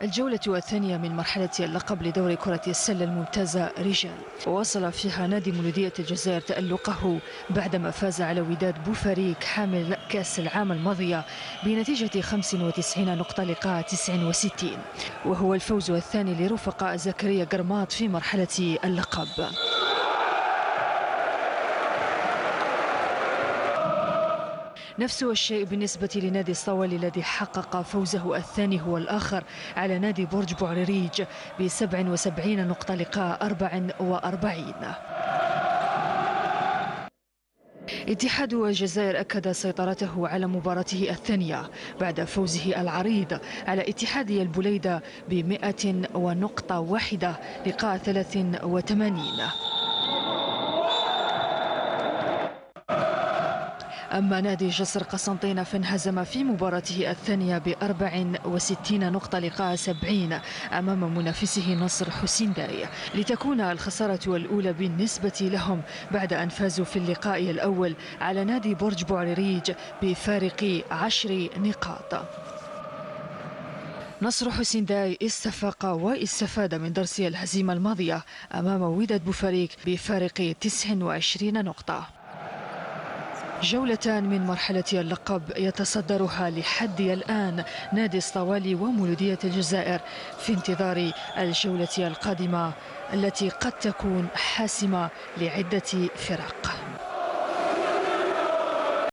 الجولة الثانية من مرحلة اللقب لدوري كرة السلة الممتازة رجال، وواصل فيها نادي مولودية الجزائر تألقه بعدما فاز على وداد بوفريق حامل كأس العام الماضية بنتيجة 95 نقطة لقاء 69، وهو الفوز الثاني لرفقاء زكريا قرماط في مرحلة اللقب. نفس الشيء بالنسبة لنادي الصوالي الذي حقق فوزه الثاني هو الآخر على نادي برج بوعريريج ب 77 نقطة لقاء 44. اتحاد الجزائر أكد سيطرته على مباراته الثانية بعد فوزه العريض على اتحادية البليدة ب100 ونقطة واحدة لقاء 83. أما نادي جسر قسنطينة فانهزم في مباراته الثانية ب64 نقطة لقاء 70 أمام منافسه نصر حسينداي، لتكون الخسارة الأولى بالنسبة لهم بعد أن فازوا في اللقاء الأول على نادي برج بوعريريج بفارق 10 نقاط. نصر حسينداي استفاق واستفاد من درس الهزيمة الماضية أمام وداد بوفريق بفارق 29 نقطة. جولتان من مرحلة اللقب يتصدرها لحد الآن نادي الصوالي ومولودية الجزائر في انتظار الجولة القادمة التي قد تكون حاسمة لعدة فرق.